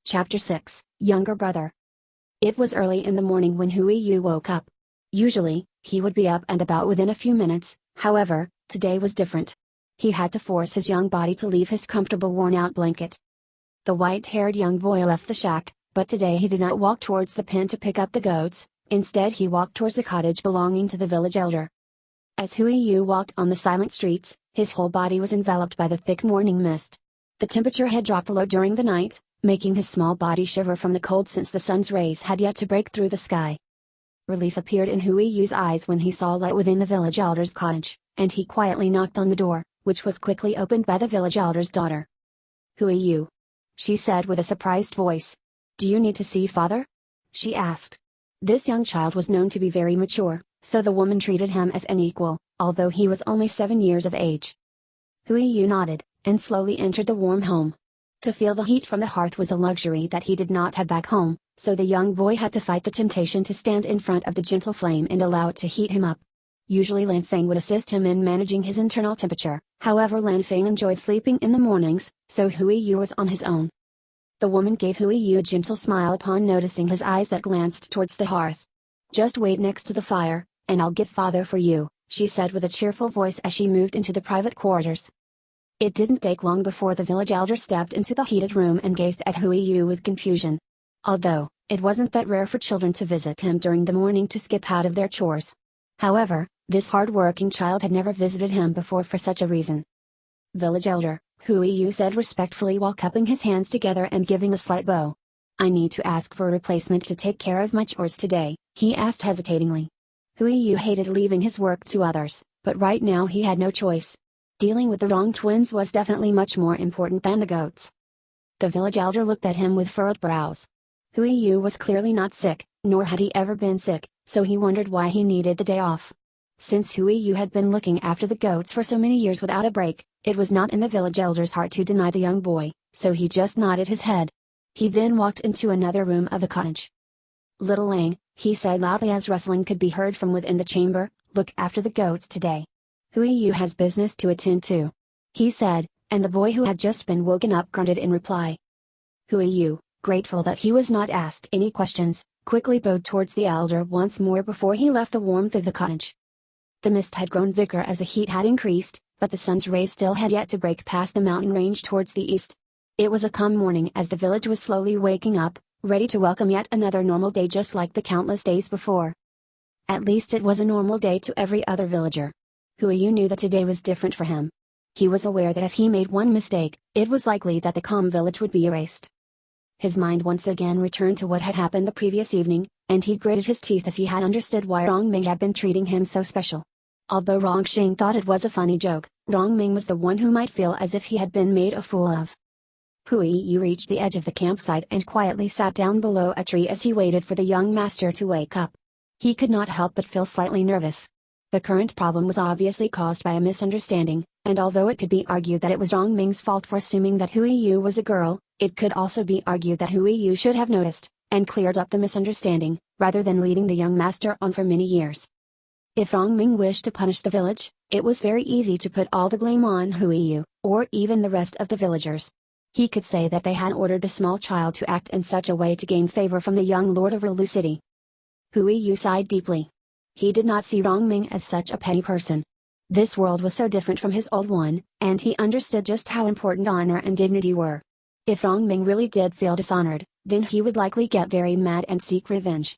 Chapter 6, Younger Brother. It was early in the morning when Hui Yu woke up. Usually, he would be up and about within a few minutes, however, today was different. He had to force his young body to leave his comfortable worn-out blanket. The white-haired young boy left the shack, but today he did not walk towards the pen to pick up the goats, instead he walked towards the cottage belonging to the village elder. As Hui Yu walked on the silent streets, his whole body was enveloped by the thick morning mist. The temperature had dropped low during the night, making his small body shiver from the cold since the sun's rays had yet to break through the sky. Relief appeared in Hui Yu's eyes when he saw light within the village elder's cottage, and he quietly knocked on the door, which was quickly opened by the village elder's daughter. "Hui Yu," she said with a surprised voice. "Do you need to see father?" she asked. This young child was known to be very mature, so the woman treated him as an equal, although he was only 7 years of age. Hui Yu nodded, and slowly entered the warm home. To feel the heat from the hearth was a luxury that he did not have back home, so the young boy had to fight the temptation to stand in front of the gentle flame and allow it to heat him up. Usually Lan Feng would assist him in managing his internal temperature, however Lan Feng enjoyed sleeping in the mornings, so Hui Yu was on his own. The woman gave Hui Yu a gentle smile upon noticing his eyes that glanced towards the hearth. "Just wait next to the fire, and I'll get father for you," she said with a cheerful voice as she moved into the private quarters. It didn't take long before the village elder stepped into the heated room and gazed at Hui Yu with confusion. Although, it wasn't that rare for children to visit him during the morning to skip out of their chores. However, this hard-working child had never visited him before for such a reason. "Village elder," Hui Yu said respectfully while cupping his hands together and giving a slight bow. "I need to ask for a replacement to take care of my chores today," he asked hesitatingly. Hui Yu hated leaving his work to others, but right now he had no choice. Dealing with the wrong twins was definitely much more important than the goats. The village elder looked at him with furrowed brows. Hui Yu was clearly not sick, nor had he ever been sick, so he wondered why he needed the day off. Since Hui Yu had been looking after the goats for so many years without a break, it was not in the village elder's heart to deny the young boy, so he just nodded his head. He then walked into another room of the cottage. "Little Lang," he said loudly as rustling could be heard from within the chamber, "look after the goats today. Hui Yu has business to attend to," he said, and the boy who had just been woken up grunted in reply. Hui Yu, grateful that he was not asked any questions, quickly bowed towards the elder once more before he left the warmth of the cottage. The mist had grown thicker as the heat had increased, but the sun's rays still had yet to break past the mountain range towards the east. It was a calm morning as the village was slowly waking up, ready to welcome yet another normal day just like the countless days before. At least it was a normal day to every other villager. Hui Yu knew that today was different for him. He was aware that if he made one mistake, it was likely that the calm village would be erased. His mind once again returned to what had happened the previous evening, and he gritted his teeth as he had understood why Rong Ming had been treating him so special. Although Rong Xing thought it was a funny joke, Rong Ming was the one who might feel as if he had been made a fool of. Hui Yu reached the edge of the campsite and quietly sat down below a tree as he waited for the young master to wake up. He could not help but feel slightly nervous. The current problem was obviously caused by a misunderstanding, and although it could be argued that it was Rong Ming's fault for assuming that Hui Yu was a girl, it could also be argued that Hui Yu should have noticed, and cleared up the misunderstanding, rather than leading the young master on for many years. If Rong Ming wished to punish the village, it was very easy to put all the blame on Hui Yu, or even the rest of the villagers. He could say that they had ordered the small child to act in such a way to gain favor from the young lord of Rilu City. Hui Yu sighed deeply. He did not see Rong Ming as such a petty person. This world was so different from his old one, and he understood just how important honor and dignity were. If Rong Ming really did feel dishonored, then he would likely get very mad and seek revenge.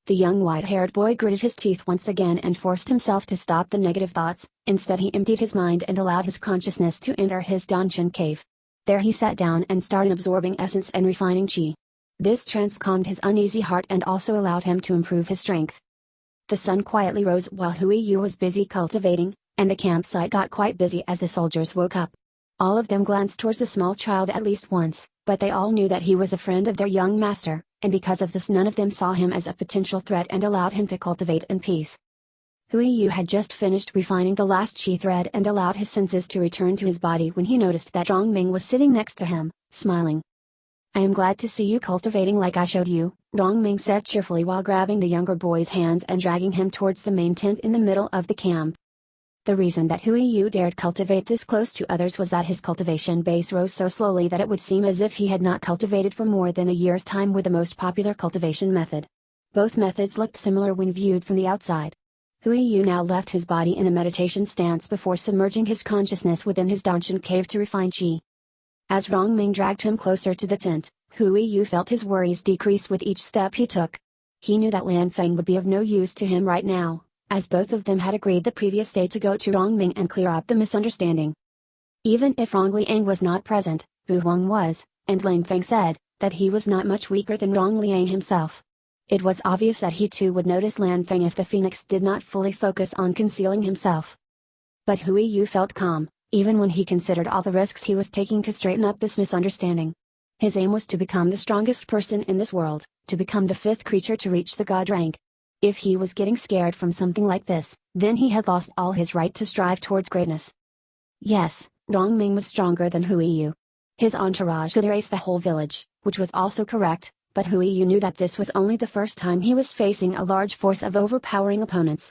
The young white-haired boy gritted his teeth once again and forced himself to stop the negative thoughts. Instead he emptied his mind and allowed his consciousness to enter his dungeon cave. There he sat down and started absorbing essence and refining qi. This trance calmed his uneasy heart and also allowed him to improve his strength. The sun quietly rose while Hui Yu was busy cultivating, and the campsite got quite busy as the soldiers woke up. All of them glanced towards the small child at least once, but they all knew that he was a friend of their young master, and because of this none of them saw him as a potential threat and allowed him to cultivate in peace. Hui Yu had just finished refining the last qi thread and allowed his senses to return to his body when he noticed that Rong Ming was sitting next to him, smiling. "I am glad to see you cultivating like I showed you," Rong Ming said cheerfully while grabbing the younger boy's hands and dragging him towards the main tent in the middle of the camp. The reason that Hui Yu dared cultivate this close to others was that his cultivation base rose so slowly that it would seem as if he had not cultivated for more than a year's time with the most popular cultivation method. Both methods looked similar when viewed from the outside. Hui Yu now left his body in a meditation stance before submerging his consciousness within his Danshan cave to refine qi. As Rongming dragged him closer to the tent, Hui Yu felt his worries decrease with each step he took. He knew that Lan Feng would be of no use to him right now, as both of them had agreed the previous day to go to Rongming and clear up the misunderstanding. Even if Rong Liang was not present, Bu Huang was, and Lan Feng said that he was not much weaker than Rong Liang himself. It was obvious that he too would notice Lan Feng if the phoenix did not fully focus on concealing himself. But Hui Yu felt calm, even when he considered all the risks he was taking to straighten up this misunderstanding. His aim was to become the strongest person in this world, to become the fifth creature to reach the god rank. If he was getting scared from something like this, then he had lost all his right to strive towards greatness. Yes, Rongming was stronger than Hui Yu. His entourage could erase the whole village, which was also correct, but Hui Yu knew that this was only the first time he was facing a large force of overpowering opponents.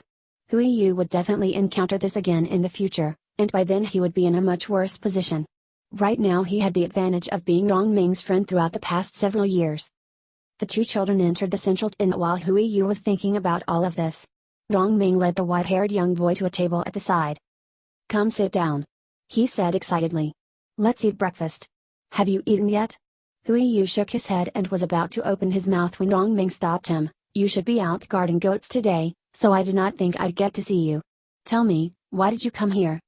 Hui Yu would definitely encounter this again in the future, and by then he would be in a much worse position. Right now he had the advantage of being Rongming's friend throughout the past several years. The two children entered the central inn while Hui Yu was thinking about all of this. Rongming led the white-haired young boy to a table at the side. "Come sit down," he said excitedly. "Let's eat breakfast. Have you eaten yet?" Hui Yu shook his head and was about to open his mouth when Rongming stopped him. "You should be out guarding goats today, so I did not think I'd get to see you. Tell me, why did you come here?"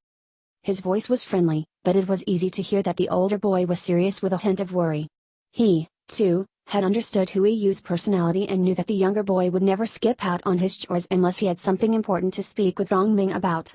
His voice was friendly, but it was easy to hear that the older boy was serious with a hint of worry. He, too, had understood Hui Yu's personality and knew that the younger boy would never skip out on his chores unless he had something important to speak with Rongming about.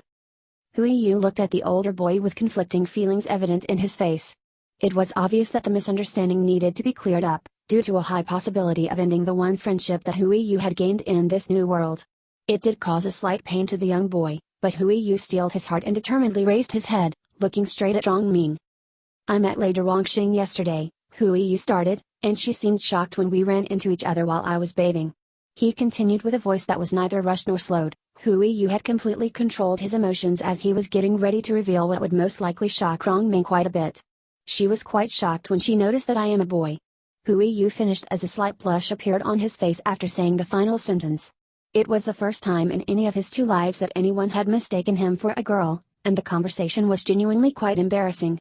Hui Yu looked at the older boy with conflicting feelings evident in his face. It was obvious that the misunderstanding needed to be cleared up, due to a high possibility of ending the one friendship that Hui Yu had gained in this new world. It did cause a slight pain to the young boy, but Hui Yu steeled his heart and determinedly raised his head, looking straight at Rongming. "I met Lady Rongxing yesterday," Hui Yu started, "and she seemed shocked when we ran into each other while I was bathing." He continued with a voice that was neither rushed nor slowed. Hui Yu had completely controlled his emotions as he was getting ready to reveal what would most likely shock Rongming quite a bit. "She was quite shocked when she noticed that I am a boy." Hui Yu finished as a slight blush appeared on his face after saying the final sentence. It was the first time in any of his 2 lives that anyone had mistaken him for a girl, and the conversation was genuinely quite embarrassing.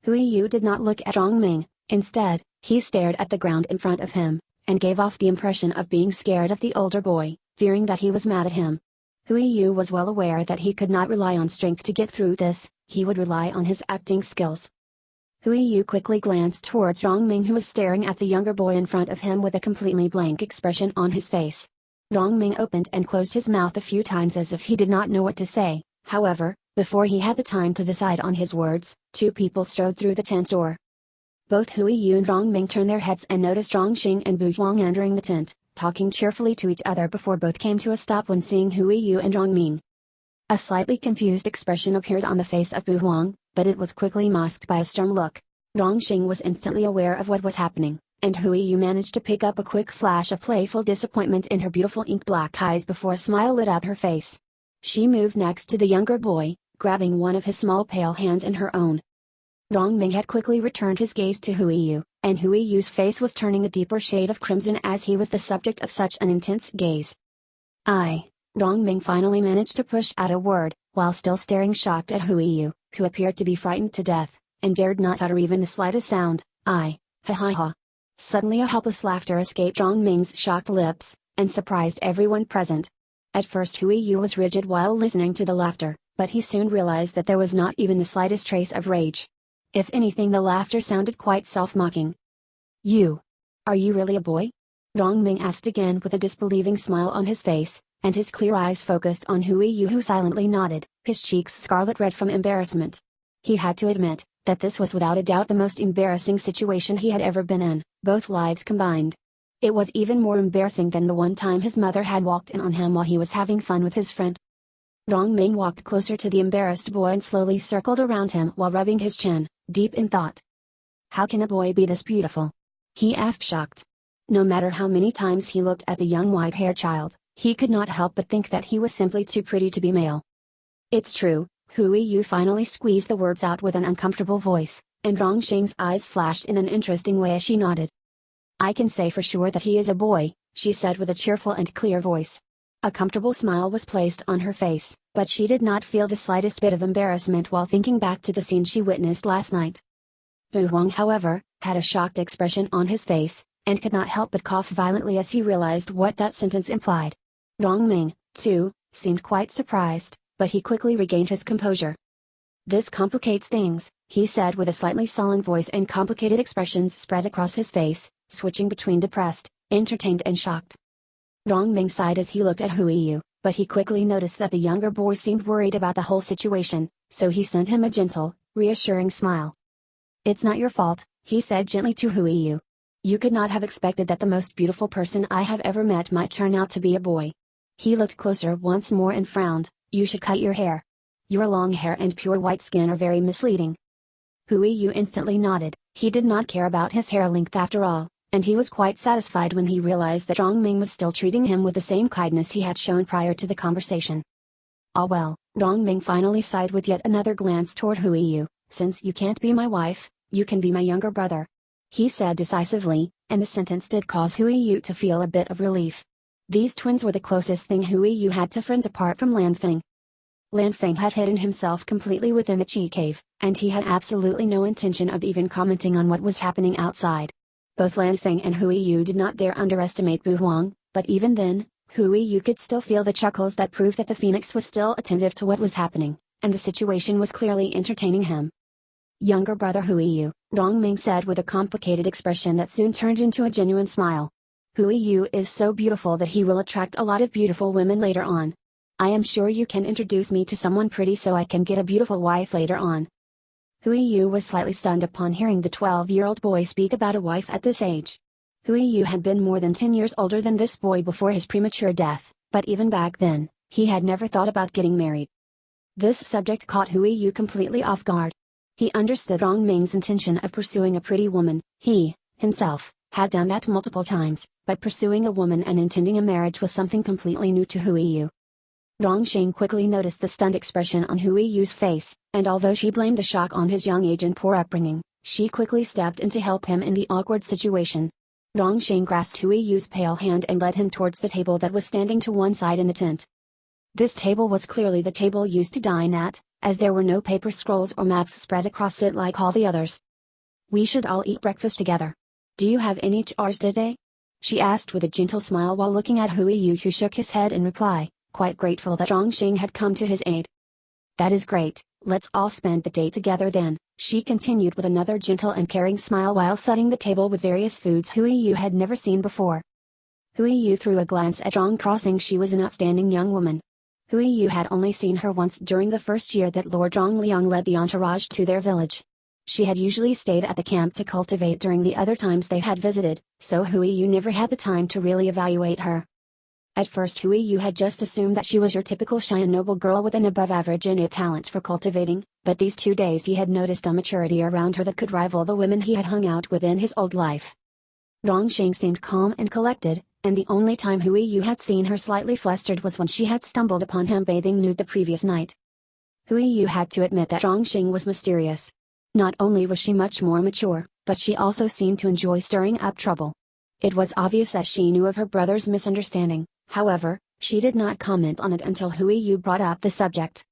Hui Yu did not look at Rongming. Instead, he stared at the ground in front of him, and gave off the impression of being scared of the older boy, fearing that he was mad at him. Hui Yu was well aware that he could not rely on strength to get through this, he would rely on his acting skills. Hui Yu quickly glanced towards Rongming, who was staring at the younger boy in front of him with a completely blank expression on his face. Rongming opened and closed his mouth a few times as if he did not know what to say. However, before he had the time to decide on his words, 2 people strode through the tent door. Both Hui Yu and Rongming turned their heads and noticed Rongxing and Bu Huang entering the tent, talking cheerfully to each other before both came to a stop when seeing Hui Yu and Rongming. A slightly confused expression appeared on the face of Bu Huang, but it was quickly masked by a stern look. Rongxing was instantly aware of what was happening, and Hui Yu managed to pick up a quick flash of playful disappointment in her beautiful ink-black eyes before a smile lit up her face. She moved next to the younger boy, grabbing one of his small pale hands in her own. Rongming had quickly returned his gaze to Hui Yu, and Hui Yu's face was turning a deeper shade of crimson as he was the subject of such an intense gaze. Rongming finally managed to push out a word, while still staring shocked at Hui Yu, who appeared to be frightened to death, and dared not utter even the slightest sound. Ha ha ha. Suddenly a helpless laughter escaped Rongming's shocked lips, and surprised everyone present. At first Hui Yu was rigid while listening to the laughter, but he soon realized that there was not even the slightest trace of rage. If anything, the laughter sounded quite self-mocking. Are you really a boy?" Rongming asked again with a disbelieving smile on his face, and his clear eyes focused on Hui Yu, who silently nodded, his cheeks scarlet red from embarrassment. He had to admit that this was without a doubt the most embarrassing situation he had ever been in, both lives combined. It was even more embarrassing than the one time his mother had walked in on him while he was having fun with his friend. Rongming walked closer to the embarrassed boy and slowly circled around him while rubbing his chin, deep in thought. "How can a boy be this beautiful?" he asked, shocked. No matter how many times he looked at the young white-haired child, he could not help but think that he was simply too pretty to be male. It's true, Hui Yu finally squeezed the words out with an uncomfortable voice, and Rongxing's eyes flashed in an interesting way as she nodded. I can say for sure that he is a boy, she said with a cheerful and clear voice. A comfortable smile was placed on her face, but she did not feel the slightest bit of embarrassment while thinking back to the scene she witnessed last night. Bu Huang, however, had a shocked expression on his face, and could not help but cough violently as he realized what that sentence implied. Rong Ming, too, seemed quite surprised, but he quickly regained his composure. This complicates things, he said with a slightly sullen voice, and complicated expressions spread across his face, switching between depressed, entertained and shocked. Rong Ming sighed as he looked at Hui Yu, but he quickly noticed that the younger boy seemed worried about the whole situation, so he sent him a gentle, reassuring smile. It's not your fault, he said gently to Hui Yu. You could not have expected that the most beautiful person I have ever met might turn out to be a boy. He looked closer once more and frowned. You should cut your hair. Your long hair and pure white skin are very misleading. Hui Yu instantly nodded. He did not care about his hair length after all, and he was quite satisfied when he realized that Rong Ming was still treating him with the same kindness he had shown prior to the conversation. Ah well, Rong Ming finally sighed with yet another glance toward Hui Yu. Since you can't be my wife, you can be my younger brother, he said decisively, and the sentence did cause Hui Yu to feel a bit of relief. These twins were the closest thing Hui Yu had to friends apart from Lan Feng. Lan Feng had hidden himself completely within the Qi cave, and he had absolutely no intention of even commenting on what was happening outside. Both Lan Feng and Hui Yu did not dare underestimate Bu Huang, but even then, Hui Yu could still feel the chuckles that proved that the phoenix was still attentive to what was happening, and the situation was clearly entertaining him. Younger brother Hui Yu, Rong Ming said with a complicated expression that soon turned into a genuine smile. Hui Yu is so beautiful that he will attract a lot of beautiful women later on. I am sure you can introduce me to someone pretty so I can get a beautiful wife later on. Hui Yu was slightly stunned upon hearing the 12-year-old boy speak about a wife at this age. Hui Yu had been more than 10 years older than this boy before his premature death, but even back then, he had never thought about getting married. This subject caught Hui Yu completely off guard. He understood Rong Ming's intention of pursuing a pretty woman. He, himself, had done that multiple times, but pursuing a woman and intending a marriage was something completely new to Hui Yu. Rongxing quickly noticed the stunned expression on Hui Yu's face, and although she blamed the shock on his young age and poor upbringing, she quickly stepped in to help him in the awkward situation. Rongxing grasped Hui Yu's pale hand and led him towards the table that was standing to one side in the tent. This table was clearly the table used to dine at, as there were no paper scrolls or maps spread across it like all the others. We should all eat breakfast together. Do you have any chars today? She asked with a gentle smile while looking at Hui Yu, who shook his head in reply, quite grateful that Rongxing had come to his aid. That is great, let's all spend the day together then, she continued with another gentle and caring smile while setting the table with various foods Hui Yu had never seen before. Hui Yu threw a glance at Rong Crossing. She was an outstanding young woman. Hui Yu had only seen her once during the first year that Lord Rong Liang led the entourage to their village. She had usually stayed at the camp to cultivate during the other times they had visited, so Hui Yu never had the time to really evaluate her. At first Hui Yu had just assumed that she was your typical shy and noble girl with an above-average innate talent for cultivating, but these 2 days he had noticed a maturity around her that could rival the women he had hung out with in his old life. Rongxing seemed calm and collected, and the only time Hui Yu had seen her slightly flustered was when she had stumbled upon him bathing nude the previous night. Hui Yu had to admit that Rongxing was mysterious. Not only was she much more mature, but she also seemed to enjoy stirring up trouble. It was obvious that she knew of her brother's misunderstanding, however, she did not comment on it until Hui Yu brought up the subject.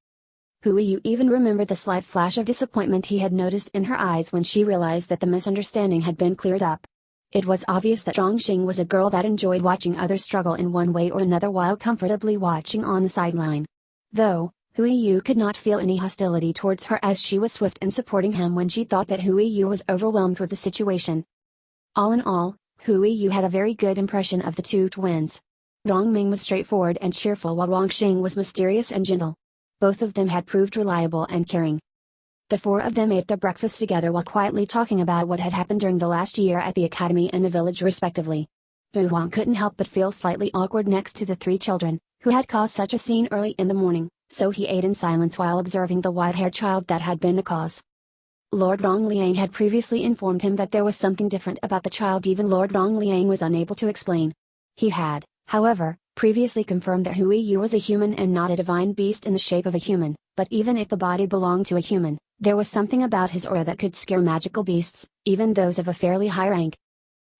Hui Yu even remembered the slight flash of disappointment he had noticed in her eyes when she realized that the misunderstanding had been cleared up. It was obvious that Rongxing was a girl that enjoyed watching others struggle in one way or another while comfortably watching on the sideline. Though, Hui Yu could not feel any hostility towards her as she was swift in supporting him when she thought that Hui Yu was overwhelmed with the situation. All in all, Hui Yu had a very good impression of the two twins. Rong Ming was straightforward and cheerful while Rongxing was mysterious and gentle. Both of them had proved reliable and caring. The four of them ate their breakfast together while quietly talking about what had happened during the last year at the academy and the village respectively. Bu Huang couldn't help but feel slightly awkward next to the three children, who had caused such a scene early in the morning, so he ate in silence while observing the white-haired child that had been the cause. Lord Rong Liang had previously informed him that there was something different about the child. Even Lord Rong Liang was unable to explain. He had, however, previously confirmed that Hui Yu was a human and not a divine beast in the shape of a human, but even if the body belonged to a human, there was something about his aura that could scare magical beasts, even those of a fairly high rank.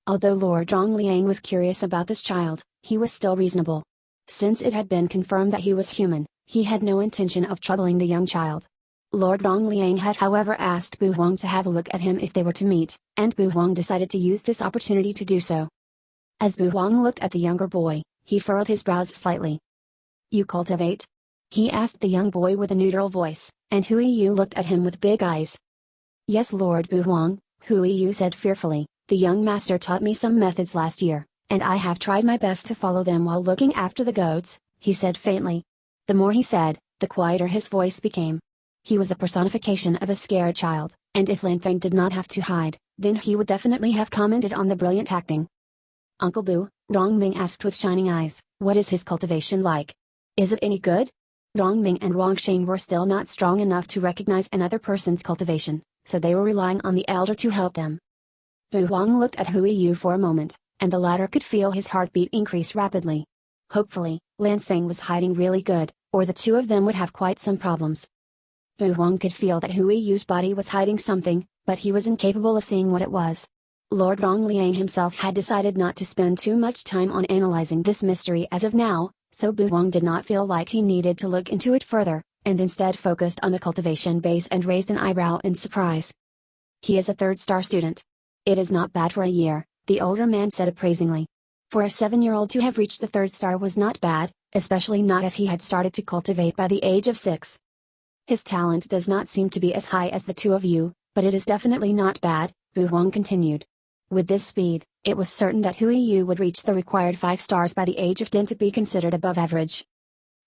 Although Lord Zhongliang was curious about this child, he was still reasonable. Since it had been confirmed that he was human, he had no intention of troubling the young child. Lord Zhongliang had however asked Bu Huang to have a look at him if they were to meet, and Bu Huang decided to use this opportunity to do so. As Bu Huang looked at the younger boy, he furrowed his brows slightly. "You cultivate?" he asked the young boy with a neutral voice, and Hui Yu looked at him with big eyes. "Yes, Lord Bu Huang," Hui Yu said fearfully, "the young master taught me some methods last year, and I have tried my best to follow them while looking after the goats," he said faintly. The more he said, the quieter his voice became. He was the personification of a scared child, and if Lan Feng did not have to hide, then he would definitely have commented on the brilliant acting. "Uncle Bu," Rong Ming asked with shining eyes, "what is his cultivation like? Is it any good?" Rong Ming and Rong Sheng were still not strong enough to recognize another person's cultivation, so they were relying on the elder to help them. Bu Huang looked at Hui Yu for a moment, and the latter could feel his heartbeat increase rapidly. Hopefully, Lan Feng was hiding really good, or the two of them would have quite some problems. Bu Huang could feel that Hui Yu's body was hiding something, but he was incapable of seeing what it was. Lord Zhongliang himself had decided not to spend too much time on analyzing this mystery as of now, so Bu Huang did not feel like he needed to look into it further, and instead focused on the cultivation base and raised an eyebrow in surprise. "He is a third-star student. It is not bad for a year," the older man said appraisingly. For a 7-year-old to have reached the third star was not bad, especially not if he had started to cultivate by the age of 6. "His talent does not seem to be as high as the two of you, but it is definitely not bad," Bu Huang continued. With this speed, it was certain that Hui Yu would reach the required 5 stars by the age of 10 to be considered above average.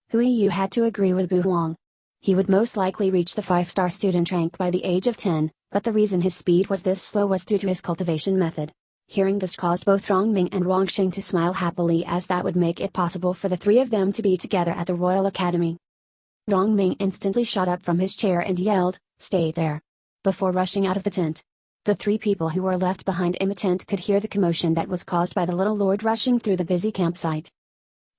Hui Yu had to agree with Bu Huang. He would most likely reach the 5-star student rank by the age of 10, but the reason his speed was this slow was due to his cultivation method. Hearing this caused both Rong Ming and Rong Sheng to smile happily, as that would make it possible for the three of them to be together at the Royal Academy. Rong Ming instantly shot up from his chair and yelled, "Stay there!" before rushing out of the tent. The 3 people who were left behind in the tent could hear the commotion that was caused by the little lord rushing through the busy campsite.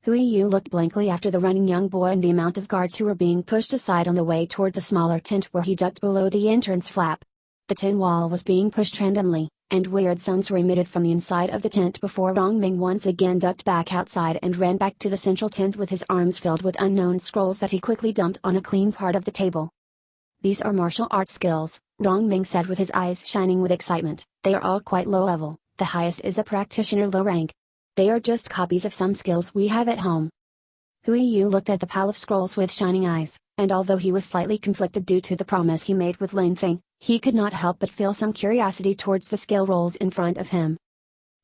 Hui Yu looked blankly after the running young boy and the amount of guards who were being pushed aside on the way towards a smaller tent where he ducked below the entrance flap. The tin wall was being pushed randomly, and weird sounds were emitted from the inside of the tent before Rong Ming once again ducked back outside and ran back to the central tent with his arms filled with unknown scrolls that he quickly dumped on a clean part of the table. "These are martial arts skills," Rong Ming said with his eyes shining with excitement. "They are all quite low level, the highest is a practitioner low rank. They are just copies of some skills we have at home." Hui Yu looked at the pile of scrolls with shining eyes, and although he was slightly conflicted due to the promise he made with Lan Feng, he could not help but feel some curiosity towards the skill rolls in front of him.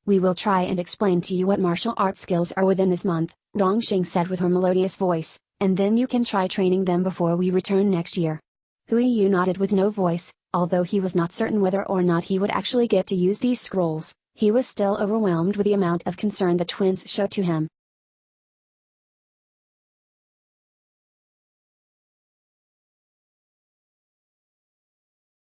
"We will try and explain to you what martial arts skills are within this month," Rong Sheng said with her melodious voice, "and then you can try training them before we return next year." Hui Yu nodded with no voice. Although he was not certain whether or not he would actually get to use these scrolls, he was still overwhelmed with the amount of concern the twins showed to him.